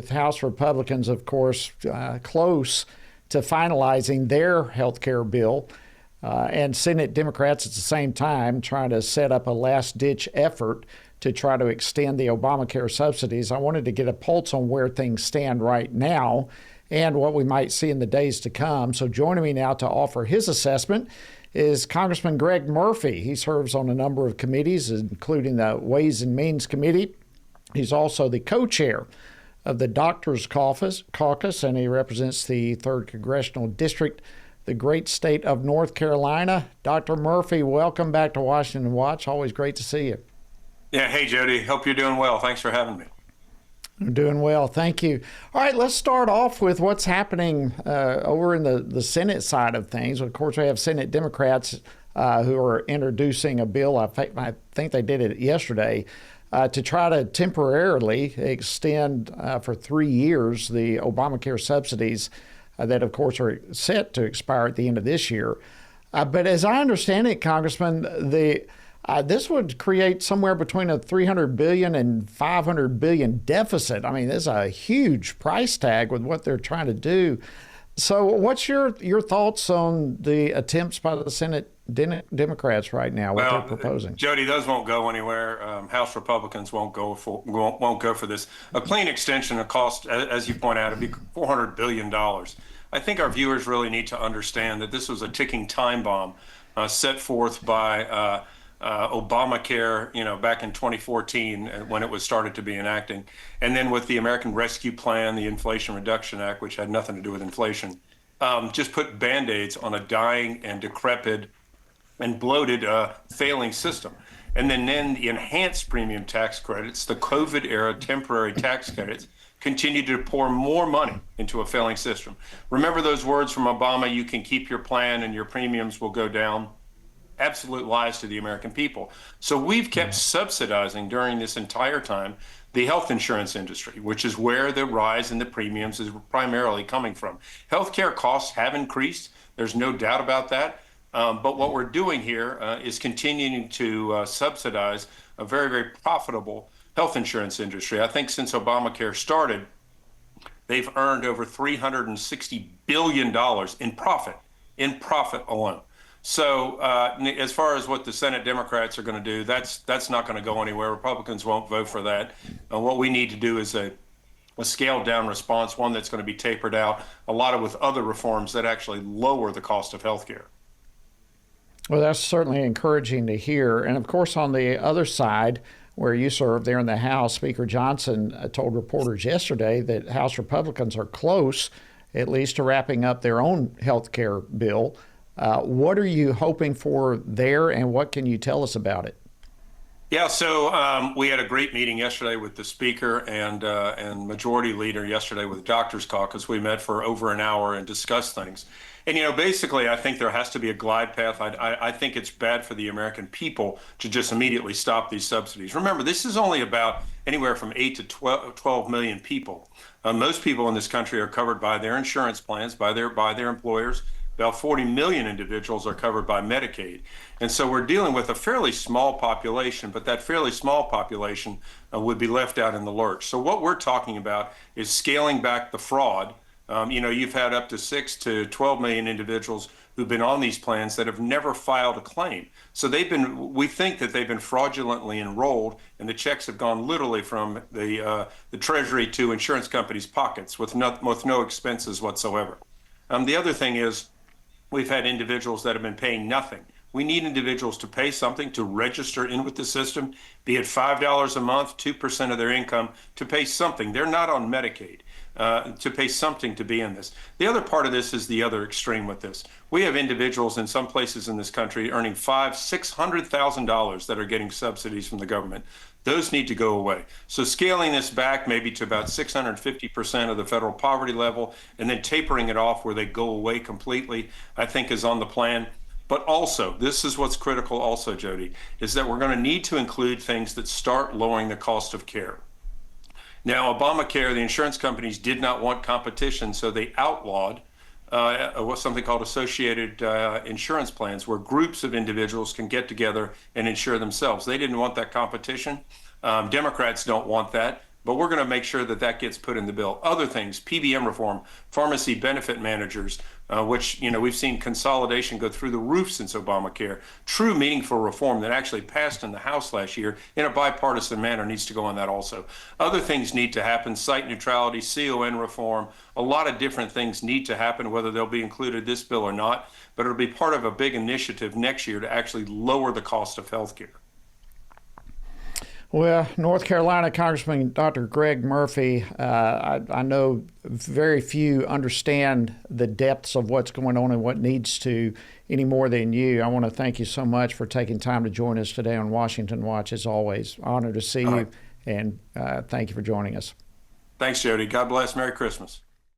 with House Republicans, of course, close to finalizing their health care bill, and Senate Democrats at the same time trying to set up a last-ditch effort to try to extend the Obamacare subsidies. I wanted to get a pulse on where things stand right now and what we might see in the days to come. So joining me now to offer his assessment is Congressman Greg Murphy. He serves on a number of committees, including the Ways and Means Committee. He's also the co-chair of the Doctors Caucus, and he represents the 3rd Congressional District, the great state of North Carolina. Dr. Murphy, welcome back to Washington Watch. Always great to see you. Yeah, hey, Jody. Hope you're doing well. Thanks for having me. I'm doing well. Thank you. All right, let's start off with what's happening over in the Senate side of things. Of course, we have Senate Democrats who are introducing a bill. I think they did it yesterday to try to temporarily extend for 3 years the Obamacare subsidies that, of course, are set to expire at the end of this year. But as I understand it, Congressman, this would create somewhere between a $300 billion and $500 billion deficit. I mean, there's a huge price tag with what they're trying to do. So what's your thoughts on the attempts by the Senate Democrats right now, what they're proposing? Jody, those won't go anywhere. House Republicans won't go for this. A clean extension of cost, as you point out, it'd be $400 billion. I think our viewers really need to understand that this was a ticking time bomb set forth by Obamacare, back in 2014 when it was started to be enacted. And then with the American Rescue Plan, the Inflation Reduction Act, which had nothing to do with inflation, just put Band-Aids on a dying and decrepit and bloated failing system. And then the enhanced premium tax credits, the COVID era temporary tax credits, continue to pour more money into a failing system. Remember those words from Obama, you can keep your plan and your premiums will go down. Absolute lies to the American people. So we've kept subsidizing during this entire time the health insurance industry, which is where the rise in the premiums is primarily coming from. Healthcare costs have increased. There's no doubt about that. But what we're doing here is continuing to subsidize a very, very profitable health insurance industry. I think since Obamacare started, they've earned over $360 billion in profit alone. So as far as what the Senate Democrats are going to do, that's not going to go anywhere. Republicans won't vote for that. What we need to do is a scaled down response, one that's going to be tapered out, a lot of with other reforms that actually lower the cost of health care. Well, that's certainly encouraging to hear. And of course, on the other side, where you serve there in the House, Speaker Johnson told reporters yesterday that House Republicans are close, at least, to wrapping up their own health care bill. What are you hoping for there, and what can you tell us about it? Yeah, so we had a great meeting yesterday with the Speaker and Majority Leader yesterday with Doctors Caucus. We met for over an hour and discussed things. And, basically, I think there has to be a glide path. I think it's bad for the American people to just immediately stop these subsidies. Remember, this is only about anywhere from 8 to 12 million people. Most people in this country are covered by their insurance plans, by their employers. About 40 million individuals are covered by Medicaid. And so we're dealing with a fairly small population, but that fairly small population would be left out in the lurch. So what we're talking about is scaling back the fraud. You've had up to 6 to 12 million individuals who've been on these plans that have never filed a claim. So we think that they've been fraudulently enrolled, and the checks have gone literally from the Treasury to insurance companies' pockets with no expenses whatsoever. The other thing is, we've had individuals that have been paying nothing. We need individuals to pay something to register in with the system, be it $5 a month, 2% of their income, to pay something. They're not on Medicaid, to pay something to be in this. The other part of this is the other extreme with this. We have individuals in some places in this country earning $600,000 that are getting subsidies from the government. Those need to go away. So scaling this back maybe to about 650% of the federal poverty level and then tapering it off where they go away completely, I think is on the plan. But also, this is what's critical also, Jody, is that we're going to need to include things that start lowering the cost of care. Now, Obamacare, the insurance companies did not want competition, so they outlawed what's something called associated insurance plans, where groups of individuals can get together and insure themselves. They didn't want that competition. Democrats don't want that. but we're going to make sure that that gets put in the bill. Other things, PBM reform, pharmacy benefit managers, which, we've seen consolidation go through the roof since Obamacare. True meaningful reform that actually passed in the House last year in a bipartisan manner needs to go on that also. Other things need to happen, site neutrality, CON reform, a lot of different things need to happen, whether they'll be included this bill or not, but it'll be part of a big initiative next year to actually lower the cost of health care. Well, North Carolina Congressman Dr. Greg Murphy, I know very few understand the depths of what's going on and what needs to any more than you. I want to thank you so much for taking time to join us today on Washington Watch. As always, honored to see you, and thank you for joining us. Thanks, Jody. God bless. Merry Christmas.